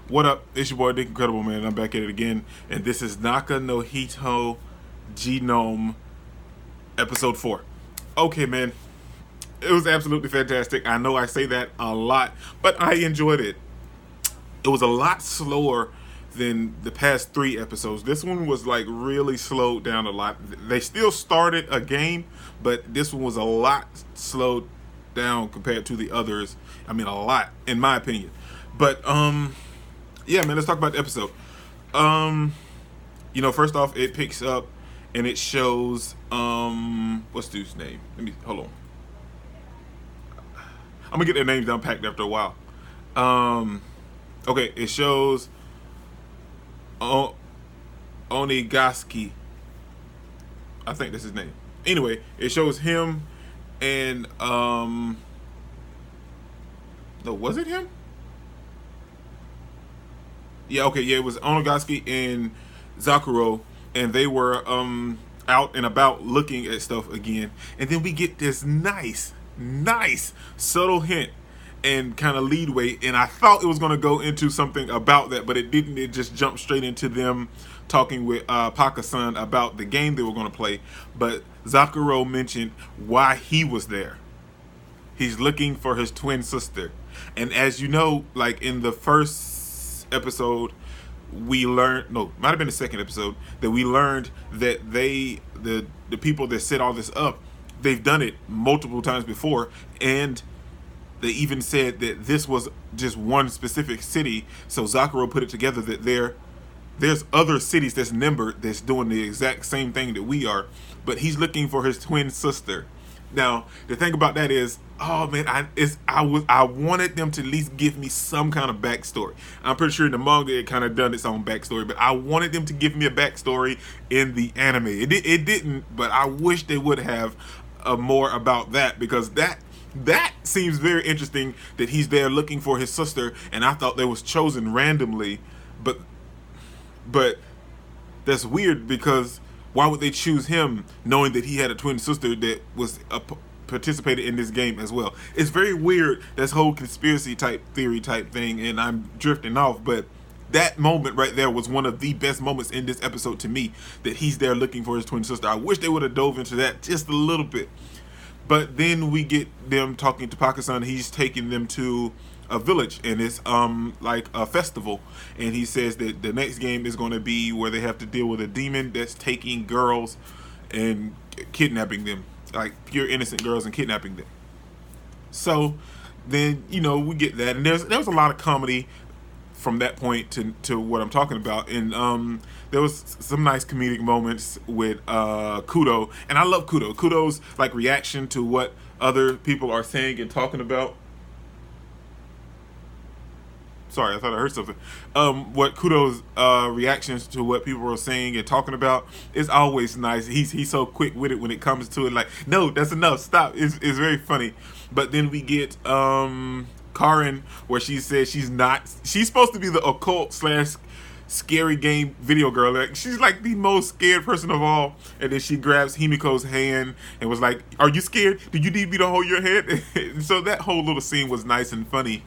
What up? It's your boy Dick Incredible Man. I'm back at it again, and this is Naka no Hito Genome episode 4. Okay, man, it was absolutely fantastic. I know I say that a lot, but I enjoyed it. It was a lot slower than the past 3 episodes. This one was like really slowed down a lot. They still started a game, but this one was a lot slowed down compared to the others. I mean, a lot, in my opinion. But yeah, man, let's talk about the episode. Um, First off, it picks up and it shows what's dude's name? Let me hold on. I'm gonna get their names down packed after a while. Um, okay, it shows Onigaski. I think that's his name. Anyway, it shows him and no, was it him? Yeah, okay, yeah, it was Onagaski and Zakuro, and they were out and about looking at stuff again. And then we get this nice, subtle hint and kind of leadway. And I thought it was going to go into something about that, but it didn't. It just jumped straight into them talking with Paka-san about the game they were going to play. But Zakuro mentioned why he was there. He's looking for his twin sister. And as you know, like in the first episode, we learned, no, might have been the second episode, that we learned that the people that set all this up, they've done it multiple times before, and they even said that this was just one specific city. So Zakuro put it together that there's other cities that's numbered that's doing the exact same thing that we are, but he's looking for his twin sister. Now, the thing about that is, oh man, I wanted them to at least give me some kind of backstory. I'm pretty sure in the manga it kind of done its own backstory, but I wanted them to give me a backstory in the anime. It didn't, but I wish they would have more about that, because that seems very interesting, that he's there looking for his sister, and I thought they was chosen randomly, but that's weird, because why would they choose him knowing that he had a twin sister that was participated in this game as well? It's very weird, this whole conspiracy type theory type thing, and I'm drifting off, but that moment right there was one of the best moments in this episode to me, that he's there looking for his twin sister. I wish they would have dove into that just a little bit. But then we get them talking to Paka-san. He's taking them to a village, and it's like a festival, and he says that the next game is going to be where they have to deal with a demon that's taking girls and kidnapping them, like pure innocent girls, and kidnapping them. So then we get that, and there was a lot of comedy from that point to what I'm talking about, and there was some nice comedic moments with Kudo, and I love Kudo's like reaction to what other people are saying and talking about. Sorry, I thought I heard something. What Kudo's reactions to what people are saying and talking about is always nice. He's so quick with it when it comes to it. Like, no, that's enough. Stop. It's very funny. But then we get Karin, where she says she's supposed to be the occult slash scary game video girl. Like, she's like the most scared person of all. And then she grabs Himiko's hand and was like, "Are you scared? Do you need me to hold your hand?" So that whole little scene was nice and funny.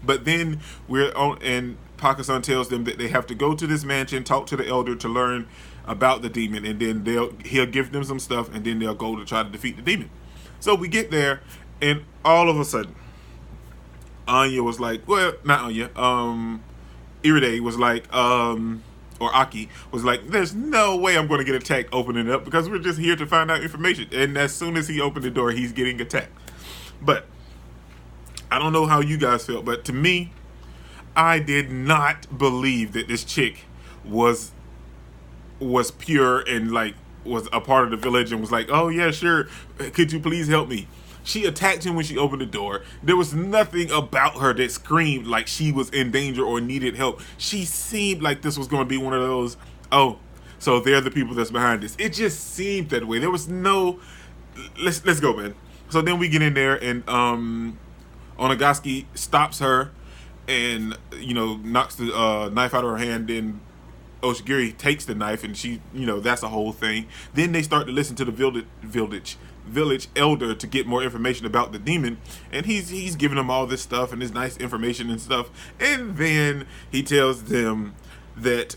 But then we're on, and Paka-san tells them that they have to go to this mansion, talk to the elder to learn about the demon, and then he'll give them some stuff, and then they'll go to try to defeat the demon. So we get there, and all of a sudden, Anya was like, well, not Anya, Iride was like, or Aki was like, "There's no way I'm going to get attacked opening it up, because we're just here to find out information." And as soon as he opened the door, he's getting attacked. But I don't know how you guys felt, but to me, I did not believe that this chick was pure and like was a part of the village and was like, "Oh yeah, sure, could you please help me?" She attacked him when she opened the door. There was nothing about her that screamed like she was in danger or needed help. She seemed like this was going to be one of those, "Oh, so they're the people that's behind this." It just seemed that way. There was no, let's go, man. So then we get in there, and Onagaski stops her and knocks the knife out of her hand. Then Oshigiri takes the knife, and she that's a whole thing. Then they start to listen to the village village elder to get more information about the demon, and he's giving them all this stuff and this nice information and stuff, and then he tells them that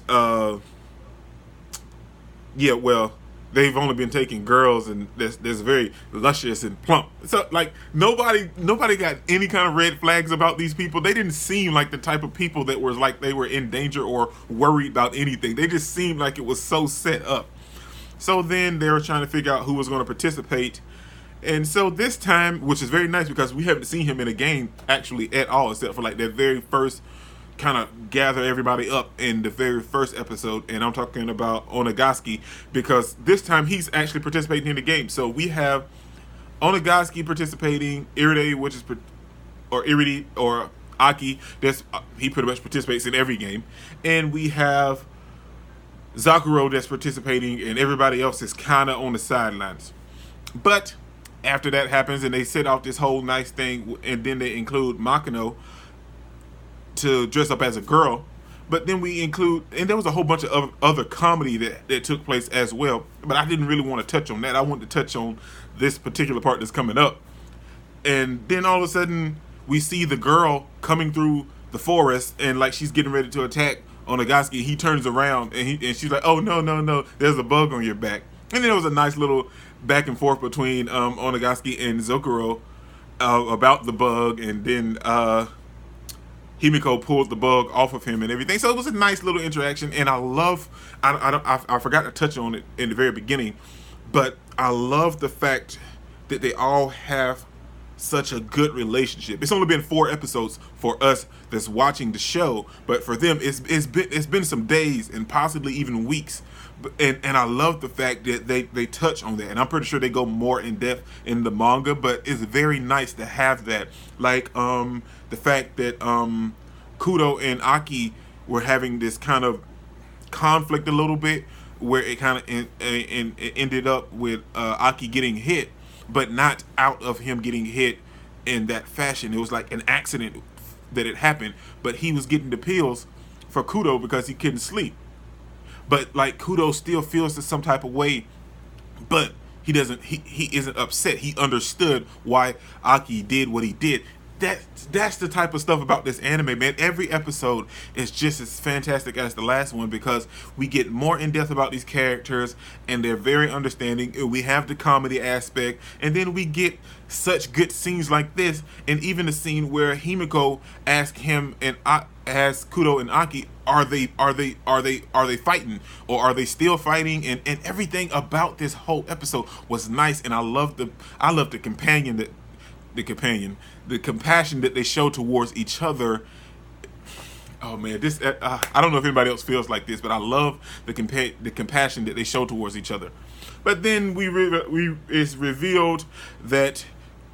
yeah, well, they've only been taking girls, and there's very luscious and plump. So like nobody got any kind of red flags about these people. They didn't seem like the type of people that was like they were in danger or worried about anything. They just seemed like it was so set up. So then they were trying to figure out who was going to participate. And so this time, which is very nice because we haven't seen him in a game actually at all, except for like that very first kind of gather everybody up in the very first episode. And I'm talking about Onagashiki, because this time he's actually participating in the game. So we have Onagashiki participating, Iridi or Aki, he pretty much participates in every game. And we have Zakuro that's participating, and everybody else is kind of on the sidelines. But after that happens and they set off this whole nice thing, and then they include Makino to dress up as a girl, but then we include, and there was a whole bunch of other comedy that took place as well, but I didn't really want to touch on that. I wanted to touch on this particular part that's coming up. And then all of a sudden we see the girl coming through the forest, and like she's getting ready to attack Onagashiki. He turns around and she's like, oh no, there's a bug on your back. And then there was a nice little back and forth between Onagashiki and Zakuro about the bug, and then Himiko pulled the bug off of him and everything. So it was a nice little interaction, and I forgot to touch on it in the very beginning, but I love the fact that they all have such a good relationship. It's only been 4 episodes for us that's watching the show, but for them it's been some days and possibly even weeks. And I love the fact that they touch on that, and I'm pretty sure they go more in depth in the manga, but it's very nice to have that. Like the fact that Kudo and Aki were having this kind of conflict a little bit, where it kind of it ended up with Aki getting hit, but not out of him getting hit in that fashion. It was like an accident that it happened, but he was getting the pills for Kudo because he couldn't sleep. But like Kudo still feels some type of way, but he doesn't. He isn't upset. He understood why Aki did what he did. That's the type of stuff about this anime, man. Every episode is just as fantastic as the last one, because we get more in depth about these characters, and they're very understanding. We have the comedy aspect, and then we get such good scenes like this, and even the scene where Himiko asks him and asks Kudo and Aki, are they fighting, or are they still fighting? And everything about this whole episode was nice, and I love the compassion that they show towards each other. Oh man, this I don't know if anybody else feels like this, but I love the compassion that they show towards each other. But then it's revealed that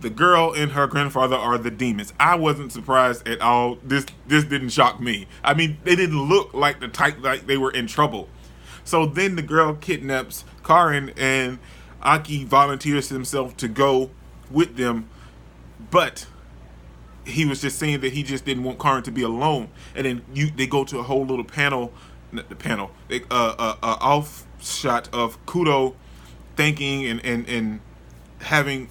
the girl and her grandfather are the demons. I wasn't surprised at all. This didn't shock me. I mean, they didn't look like the type like they were in trouble. So then the girl kidnaps Karin, and Aki volunteers himself to go with them, but he was just saying that he just didn't want Karin to be alone. And then they go to a whole little off shot of Kudo thinking and having,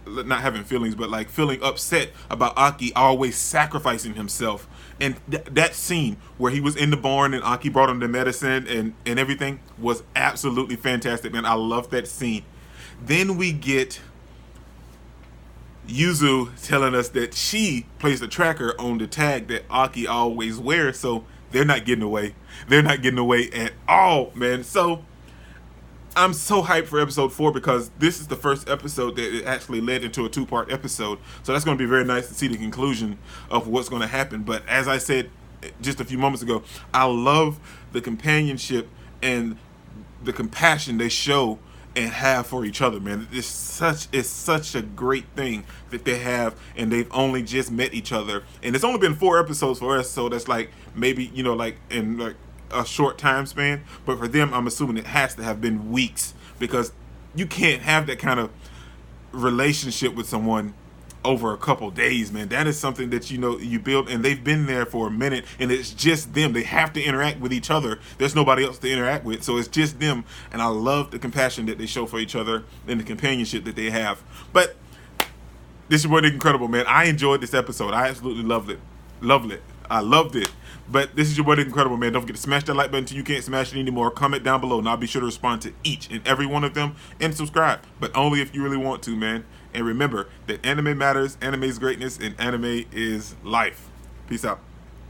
not having feelings, but like feeling upset about Aki always sacrificing himself. And that scene where he was in the barn and Aki brought him the medicine and everything was absolutely fantastic, man. I love that scene. Then we get Yuzu telling us that she placed a tracker on the tag that Aki always wears, so they're not getting away. They're not getting away at all, man. So I'm so hyped for episode 4, because this is the first episode that it actually led into a 2-part episode. So that's going to be very nice to see the conclusion of what's going to happen. But as I said just a few moments ago, I love the companionship and the compassion they show and have for each other, man. It's such a great thing that they have, and they've only just met each other, and it's only been 4 episodes for us, so that's like maybe, you know, like in like a short time span. But for them, I'm assuming it has to have been weeks, because you can't have that kind of relationship with someone over a couple days, man. That is something that you build, and they've been there for a minute, and it's just them. They have to interact with each other. There's nobody else to interact with, so it's just them. And I love the compassion that they show for each other and the companionship that they have. But this is what incredible, man. I enjoyed this episode. I absolutely loved it. I loved it. But this is your boy Incredible, man. Don't forget to smash that like button until you can't smash it anymore. Comment down below, and I'll be sure to respond to each and every one of them, and subscribe. But only if you really want to, man. And remember that anime matters, anime is greatness, and anime is life. Peace out.